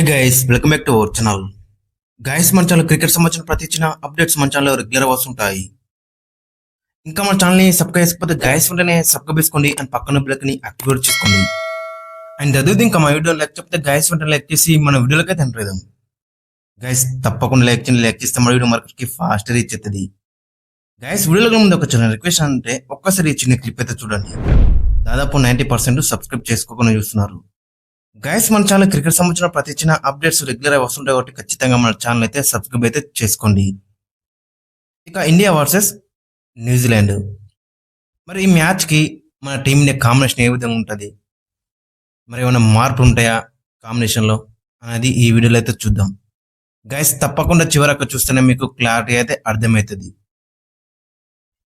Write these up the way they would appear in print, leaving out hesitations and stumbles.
Guys, welcome back to our channel. Guys, మన channel cricket సంబంధించిన ప్రతి చిన్న అప్డేట్స్ మన ఛానల్లో రెగ్యులర్ వస్తుంటాయి. ఇంకా మన ఛానల్ని సబ్స్క్రైబ్ చేసుకోకపోతే గైస్ వెంటనే సబ్స్క్రైబ్ చేసుకోండి అండ్ పక్కన బెల్ని యాక్టివేట్ చేసుకోండి. అండ్ అదే ఇంకా మా వీడియో లైక్ చెప్తే గైస్ వెంటనే లైక్ చేసి మన వీడియోలకి అయితే ఎంటర్ అవుదాం. గైస్ తప్పకుండా లైక్ చేస్తే మన వీడియో మార్కెట్కి ఫాస్ట్ రీచ్ అవుతుంది. గైస్, వీడియోలో ముందు ఒక చిన్న రిక్వెస్ట్ అంటే ఒక్కసారి చిన్న క్లిప్ అయితే చూడండి. దాదాపు 90% సబ్స్క్రైబ్ చేసుకోకుండా చూస్తున్నారు. గైస్, మన ఛానల్ క్రికెట్ సంబంధించిన ప్రతి చిన్న అప్డేట్స్ రెగ్యులర్ వస్తుంటాయి కాబట్టి ఖచ్చితంగా మన ఛానల్ అయితే సబ్స్క్రైబ్ అయితే చేసుకోండి. ఇక ఇండియా వర్సెస్ న్యూజిలాండ్, మరి ఈ మ్యాచ్కి మన టీం ఇండియా కాంబినేషన్ ఏ విధంగా ఉంటుంది, మరి ఏమైనా మార్పులు ఉంటాయా కాంబినేషన్లో అనేది ఈ వీడియోలో అయితే చూద్దాం. గైస్ తప్పకుండా చివరకు చూస్తేనే మీకు క్లారిటీ అయితే అర్థమవుతుంది.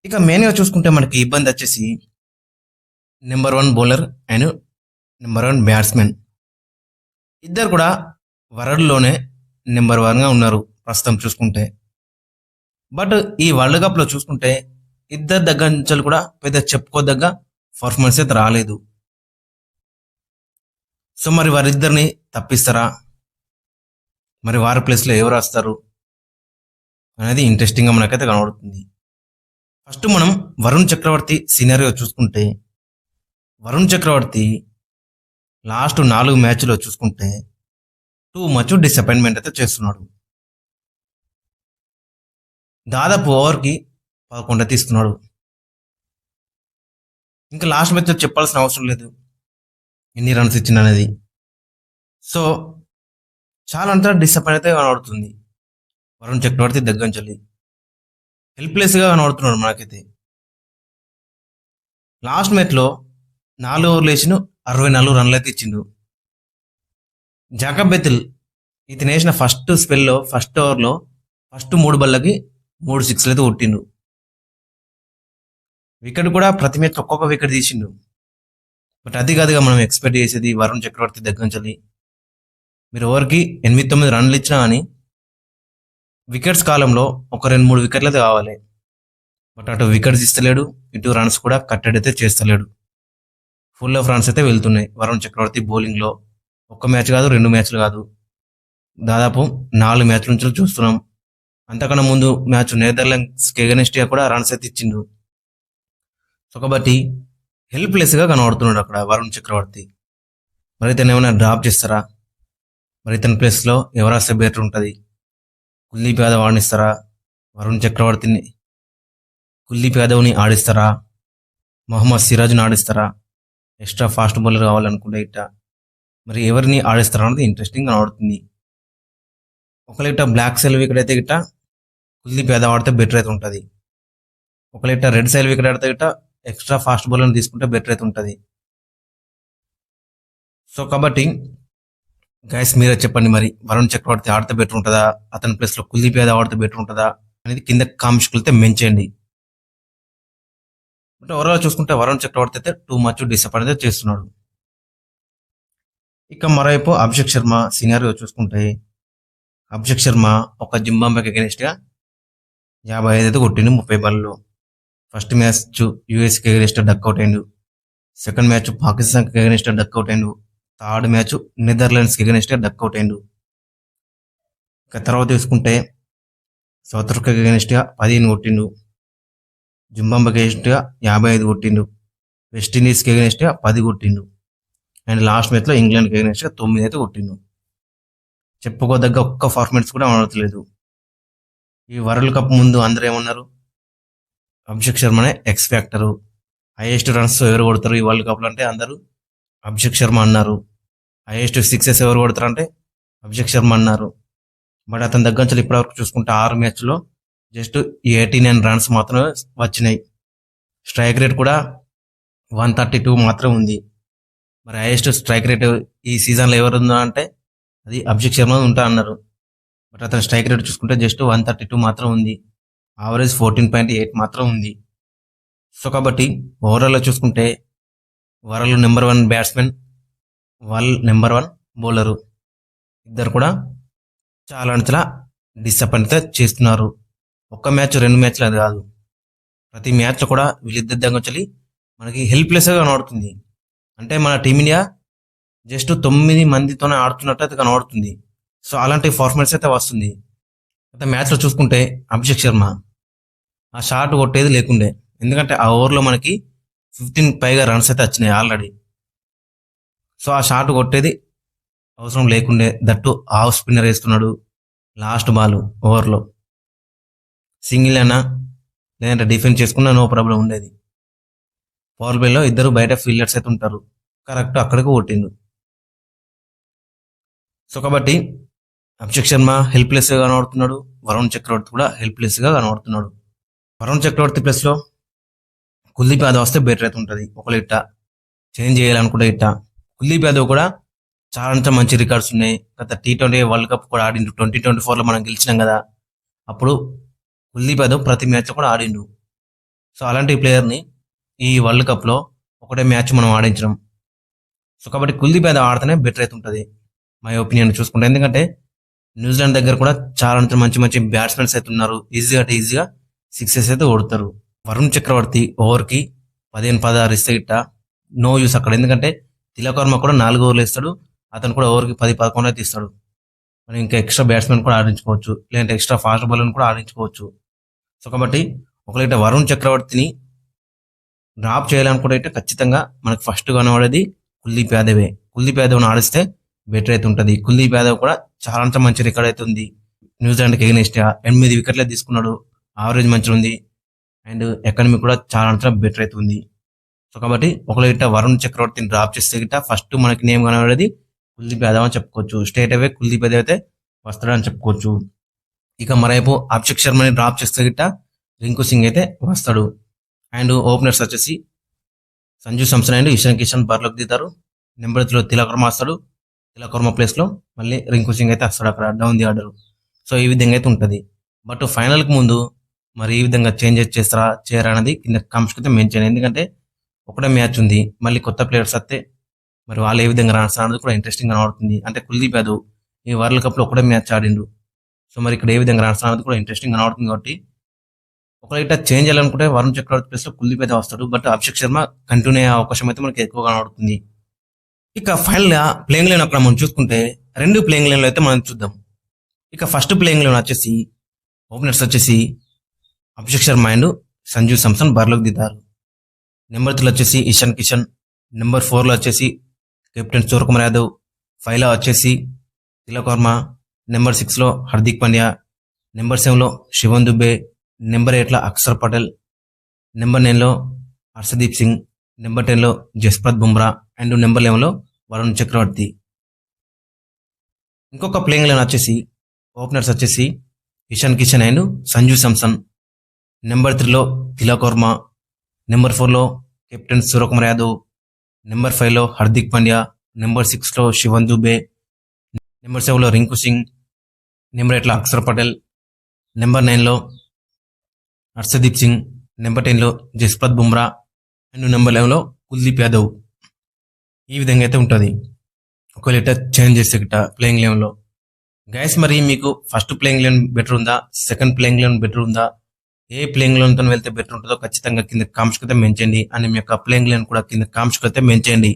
ఇక మెయిన్గా చూసుకుంటే మనకి ఇబ్బంది వచ్చేసి number 1 bowler and number 1 batsmen ఇద్దరు కూడా వరల్డ్లోనే నెంబర్ 1గా ఉన్నారు ప్రస్తుతం చూసుకుంటే. బట్ ఈ వరల్డ్ కప్లో చూసుకుంటే ఇద్దరు దగ్గర నుంచి కూడా పెద్ద చెప్పుకోదగ్గ పర్ఫార్మెన్స్ అయితే రాలేదు. సో మరి వారిద్దరిని తప్పిస్తారా, మరి వారి ప్లేస్లో ఎవరు వస్తారు అనేది ఇంట్రెస్టింగ్గా మనకైతే కనబడుతుంది. ఫస్ట్ మనం వరుణ్ చక్రవర్తి సినారియో చూసుకుంటే, వరుణ్ చక్రవర్తి లాస్ట్ 4 మ్యాచ్లో చూసుకుంటే టూ మచ్ డిసప్పాయింట్మెంట్ అయితే చేస్తున్నాడు. దాదాపు ఓవర్కి 11 తీస్తున్నాడు. ఇంకా లాస్ట్ మ్యాచ్లో చెప్పాల్సిన అవసరం లేదు ఎన్ని రన్స్ ఇచ్చింది అనేది. సో చాలా అంతా డిసప్పాయింట్ అయితే కనబడుతుంది. వరుణ్ చక్రవర్తి దగ్గర నుంచి హెల్ప్లెస్గా కనబడుతున్నాడు మనకైతే. లాస్ట్ మ్యాచ్లో 4 ఓవర్లు వేసిన 64 రన్లు అయితే ఇచ్చిండు. జాకబ్ బెతిల్ ఇతను వేసిన ఫస్ట్ స్పెల్లో ఫస్ట్ ఓవర్లో ఫస్ట్ 3 బాళ్ళకి 3 సిక్స్లు అయితే కొట్టిండు. వికెట్ కూడా ప్రతి మ్యాచ్ ఒక్కొక్క వికెట్ తీసిండు. బట్ అది కాదుగా మనం ఎక్స్పెక్ట్ చేసేది వరుణ్ చక్రవర్తి దగ్గర నుంచి. మీరు ఓవర్కి 8-9 రన్లు ఇచ్చినా కానీ వికెట్స్ కాలంలో ఒక 2-3 వికెట్లు అయితే కావాలి. బట్ అటు వికెట్స్ ఇస్తలేడు, ఇటు రన్స్ కూడా కట్టడి అయితే చేస్తలేడు. ఫుల్ ఆఫ్ రన్స్ అయితే వెళ్తున్నాయి వరుణ్ చక్రవర్తి బౌలింగ్లో. ఒక్క మ్యాచ్ కాదు, 2 మ్యాచ్లు కాదు, దాదాపు 4 మ్యాచ్ల నుంచి చూస్తున్నాం. అంతకన్నా ముందు మ్యాచ్ నెదర్లాండ్స్కి ఎగనెస్ట్గా కూడా రన్స్ అయితే ఇచ్చిండు. సో కాబట్టి హెల్ప్లెస్గా కనబడుతున్నాడు అక్కడ వరుణ్ చక్రవర్తి. మరి ఇతను ఏమైనా డ్రాప్ చేస్తారా, మరి ఇతని ప్లేస్లో ఎవరు వస్తే బెటర్ ఉంటుంది? కుల్దీప్ యాదవ్ ఆడిస్తారా, వరుణ్ చక్రవర్తిని కుల్దీప్ యాదవ్ని ఆడిస్తారా, మొహమ్మద్ సిరాజ్ని ఆడిస్తారా, ఎక్స్ట్రా ఫాస్ట్ బౌలర్ కావాలనుకుంటే ఇట్ట మరి ఎవరిని ఆడిస్తారా అన్నది ఇంట్రెస్టింగ్ కనబడుతుంది. ఒకవేళ ఇట్ట బ్లాక్ సైల్ వికెట్ అయితే గిట్ట కుల్దీప్ యాదవ్ ఆడితే బెటర్ అయితే ఉంటుంది. ఒకవేళ ఇట్ట రెడ్ సైల్ వికెట్ ఆడితే గిట్ట ఎక్స్ట్రా ఫాస్ట్ బౌలర్ని తీసుకుంటే బెటర్ అయితే ఉంటుంది. సో కాబట్టి గైస్ మీరే చెప్పండి, మరి వరుణ్ చక్రవర్తి ఆడితే బెటర్ ఉంటుందా, అతని ప్లేస్లో కుల్దీప్ యాదవ్ ఆడితే బెటర్ ఉంటుందా అనేది కింద కామెంట్స్కి అయితే మెంచేయండి. అంటే ఓవరాల్ చూసుకుంటే వరుణ్ చక్రవర్తి అయితే టూ మచ్ డిసప్పాయింట్ అయితే చేస్తున్నాడు. ఇక మరోవైపు అభిషేక్ శర్మ సినారియో చూసుకుంటే, అభిషేక్ శర్మ ఒక జింబాబ్వేకి అగెనిస్ట్గా 55 అయితే కొట్టిండు 30 బాల్లో. ఫస్ట్ మ్యాచ్ యూఎస్కి అగెనిస్ట్గా డక్అవుట్ అయిండు. సెకండ్ మ్యాచ్ పాకిస్తాన్కి అగెనిస్ట్గా డక్అవుట్ అయిండు. థర్డ్ మ్యాచ్ నెదర్లాండ్స్కి అగెనిస్ట్గా డక్అవుట్ అయిండు. ఇక తర్వాత చూసుకుంటే సౌత్ ఆఫ్రికాకి అగెనిస్ట్గా 15 కొట్టిండు. జింబాబ్వేకి అగెనిస్ట్గా 55 కొట్టిండు. వెస్టిండీస్కి అగెనిస్ట్గా 10 కొట్టిండు. అండ్ లాస్ట్ మ్యాచ్లో ఇంగ్లాండ్కి అగెనిస్ట్గా 9 అయితే కొట్టిండు. చెప్పుకోదగ్గ ఒక్క పర్ఫార్మెన్స్ కూడా ఆడట్లేదు. ఈ వరల్డ్ కప్ ముందు అందరూ ఏమన్నారు, అభిషేక్ శర్మనే ఎక్స్ ఫ్యాక్టరు, హైయెస్ట్ రన్స్ ఎవరు కొడతారు ఈ వరల్డ్ కప్లో అంటే అందరూ అభిషేక్ శర్మ అన్నారు. హైయెస్ట్ సిక్సెస్ ఎవరు కొడతారు అంటే అభిషేక్ శర్మ అన్నారు. బట్ అతని దగ్గర నుంచి ఇప్పటివరకు చూసుకుంటే 6 మ్యాచ్లో జస్ట్ 89 రన్స్ మాత్రమే వచ్చినాయి. స్ట్రైక్ రేట్ కూడా 132 మాత్రం ఉంది. మరి హైయెస్ట్ స్ట్రైక్ రేట్ ఈ సీజన్లో ఎవరు ఉందో అంటే అది అభిషేక్ శర్మ ఉంటా అన్నారు. బట్ అతని స్ట్రైక్ రేట్ చూసుకుంటే జస్ట్ 132 మాత్రం ఉంది. యావరేజ్ 14.8 మాత్రం ఉంది. సో కాబట్టి ఓవరాల్లో చూసుకుంటే world number 1 batsmen, world number 1 bowler ఇద్దరు కూడా చాలా డిసప్పాయింట్ చేస్తున్నారు. ఒక్క మ్యాచ్ 2 మ్యాచ్లు అది కాదు, ప్రతి మ్యాచ్లో కూడా వీళ్ళిద్దరి దగ్గర వచ్చి మనకి హెల్ప్లెస్గా కనబడుతుంది. అంటే మన టీమిండియా జస్ట్ 9 మందితోనే ఆడుతున్నట్టు అయితే కనబడుతుంది. సో అలాంటి పర్ఫార్మెన్స్ అయితే వస్తుంది. అయితే మ్యాచ్లో చూసుకుంటే అభిషేక్ శర్మ ఆ షాట్ కొట్టేది లేకుండే, ఎందుకంటే ఆ ఓవర్లో మనకి 15 పైగా రన్స్ అయితే వచ్చినాయి ఆల్రెడీ. సో ఆ షాట్ కొట్టేది అవసరం లేకుండే, దట్టు హాఫ్ స్పిన్నర్ వేస్తున్నాడు. లాస్ట్ బాల్ ఓవర్లో సింగిల్ అయినా లేదంటే డిఫెన్స్ చేసుకున్నా నో ప్రాబ్లం ఉండేది. పవర్ ప్లేలో ఇద్దరు బయట ఫీల్డర్స్ అయితే ఉంటారు, కరెక్ట్ అక్కడికి కొట్టిండు. సో కాబట్టి అభిషేక్ శర్మ హెల్ప్లెస్ గా కనబడుతున్నాడు, వరుణ్ చక్రవర్తి కూడా హెల్ప్లెస్ గా కనబడుతున్నాడు. వరుణ్ చక్రవర్తి ప్లస్ లో కుల్దీప్ యాదవ్ వస్తే బెటర్ అయితే ఉంటుంది. ఒకళ్ళు ఇట్ట చేంజ్ చేయాలనుకుంటే ఇట్ట కుల్దీప్ యాదవ్ కూడా చాలా అంటే మంచి రికార్డ్స్ ఉన్నాయి. గత T20 వరల్డ్ కప్ కూడా ఆడిండు. 2024లో మనం గెలిచినాం కదా, అప్పుడు కుల్దీప్ యాదవ్ ప్రతి మ్యాచ్ కూడా ఆడిండు. సో అలాంటి ప్లేయర్ని ఈ వరల్డ్ కప్లో ఒకటే మ్యాచ్ మనం ఆడించడం. సో కాబట్టి కుల్దీప్ యాదవ్ ఆడితేనే బెటర్ అయితే ఉంటుంది మై ఒపీనియన్ చూసుకుంటే. ఎందుకంటే న్యూజిలాండ్ దగ్గర కూడా చాలా అంటే మంచి మంచి బ్యాట్స్మెన్స్ అయితే ఉన్నారు, ఈజీగా 6 అయితే కొడతారు. వరుణ్ చక్రవర్తి ఓవర్కి 15-16 ఇస్తే ఇట్ట నో యూస్ అక్కడ, ఎందుకంటే తిలక్ వర్మ కూడా 4 ఓవర్లు ఇస్తాడు, అతను కూడా ఓవర్కి 10-11 అయితే ఇస్తాడు. మనం ఇంకా ఎక్స్ట్రా బ్యాట్స్మెన్ కూడా ఆడించుకోవచ్చు, లేదంటే ఎక్స్ట్రా ఫాస్ట్ బౌలర్ని కూడా ఆడించుకోవచ్చు. సో కాబట్టి ఒకవేళ వరుణ్ చక్రవర్తిని డ్రాప్ చేయాలనుకుంటే అయితే ఖచ్చితంగా మనకు ఫస్ట్ కనబడేది కుల్దీప్ యాదవే. కుల్దీప్ యాదవ్ని ఆడిస్తే బెటర్ అయితే ఉంటుంది. కుల్దీప్ యాదవ్ కూడా చాలా అంటే మంచి రికార్డ్ అయితే ఉంది. న్యూజిలాండ్కి ఎగనెస్ట్ 8 వికెట్లే తీసుకున్నాడు, ఆవరేజ్ మంచిగా ఉంది, అండ్ ఎకానమీ కూడా చాలా అంటే బెటర్ అయితే ఉంది. సో కాబట్టి ఒకవేళ వరుణ్ చక్రవర్తిని డ్రాప్ చేస్తే గిట్ట ఫస్ట్ మనకి నేమ్ కనబడేది కుల్దీప్ యాదవ్ అని చెప్పుకోవచ్చు. స్టేట్ అవే కుల్దీప్ యాదవ్ అయితే వస్తాడని చెప్పుకోవచ్చు. ఇక మరేపు అభిషేక్ శర్మని డ్రాప్ చేస్తే గిట్ట రింకు సింగ్ అయితే వస్తాడు. అండ్ ఓపెనర్స్ వచ్చేసి సంజు సంసన్ అండ్ ఇషాన్ కిషన్ బరిలోకి దిగుతారు. నెంబర్ 3లో తిలక్ వర్మ వస్తాడు. తిలక్ వర్మ ప్లేస్ లో మళ్ళీ రింకు సింగ్ అయితే వస్తాడు అక్కడ డౌన్ ది ఆర్డర్. సో ఈ విధంగా అయితే ఉంటుంది. బట్ ఫైనల్ కి ముందు మరి ఈ విధంగా చేంజెస్ చేస్తారా చేయరా అనేది కింద కామెంట్స్ అయితే మెన్షన్. ఎందుకంటే ఒకటే మ్యాచ్ ఉంది, మళ్ళీ కొత్త ప్లేయర్స్ వస్తే మరి వాళ్ళు ఏ విధంగా రాస్తారు అనేది కూడా ఇంట్రెస్టింగ్ కనబడుతుంది. అంటే కుల్దీప్ యాదవ్ ఈ వరల్డ్ కప్ లో ఒకటే మ్యాచ్ ఆడిండు, సో మరి ఇక్కడ ఏ విధంగా రాస్తారు అనేది కూడా ఇంట్రెస్టింగ్ కనబడుతుంది. కాబట్టి ఒకవేళ చేంజ్ చేయాలనుకుంటే వరుణ్ చక్రవర్తి ప్లేస్ లో కుల్దీప్ యాదవ్ వస్తాడు, బట్ అభిషేక్ శర్మ కంటిన్యూ అయ్యే అవకాశం అయితే మనకి ఎక్కువ కనబడుతుంది. ఇక ఫైనల్ గా ప్లేయింగ్ లైన్ అక్కడ మనం చూసుకుంటే 2 ప్లేయింగ్ లైన్లు అయితే మనం చూద్దాం. ఇక ఫస్ట్ ప్లేయింగ్ లైన్ వచ్చేసి ఓపెనర్స్ వచ్చేసి అభిషేక్ శర్మ అండ్ సంజు సంసన్ బరిలోకి దిగుతారు. నెంబర్ 3లో వచ్చేసి ఇషాన్ కిషన్, నెంబర్ 4లో వచ్చేసి కెప్టెన్ సూర్యకుమార్ యాదవ్, 5లో వచ్చేసి తిలక్ వర్మ, నెంబర్ 6లో హార్దిక్ పాండ్యా, నెంబర్ 7లో శివన్ దుబే, నెంబర్ 8లో అక్షర్ పటేల్, నెంబర్ 9లో హర్షదీప్ సింగ్, నెంబర్ 10లో జస్ప్రీత్ బుమ్రా అండ్ నెంబర్ 11లో వరుణ్ చక్రవర్తి. ఇంకొక ప్లేయింగ్ లైన్ వచ్చేసి ఓపెనర్స్ వచ్చేసి ఇషాన్ కిషన్ అండ్ సంజు సంసన్, నెంబర్ 3లో తిలక్ వర్మ, నెంబర్ 4లో కెప్టెన్ సూర్యకుమార్ యాదవ్, నెంబర్ 5లో హార్దిక్ పాండ్యా, నెంబర్ 6లో శివన్ దుబే, నెంబర్ 7లో రింకు సింగ్, నెంబర్ 8లో అక్షర్ పటేల్, నెంబర్ 9లో హర్షదీప్ సింగ్, నెంబర్ 10లో జస్ప్రీత్ బుమ్రా అండ్ నెంబర్ 11లో కుల్దీప్ యాదవ్. ఈ విధంగా అయితే ఉంటుంది ఒకవేళ చేంజ్ చేస్తే గిట్ట ప్లేయింగ్ లెవెన్ లో. గైస్ మరి మీకు ఫస్ట్ ప్లేయింగ్ లెవెన్ బెటర్ ఉందా, సెకండ్ ప్లేయింగ్ లెవెన్ బెటర్ ఉందా, ఏ ప్లేయింగ్ లెవెన్ తో వెళ్తే బెటర్ ఉంటుందో ఖచ్చితంగా కింద కామెంట్స్ అయితే మెన్షన్ చేయండి. అండ్ మీ యొక్క ప్లేయింగ్ లెవెన్ కూడా కింద కామెంట్స్ అయితే మెన్షన్ చేయండి.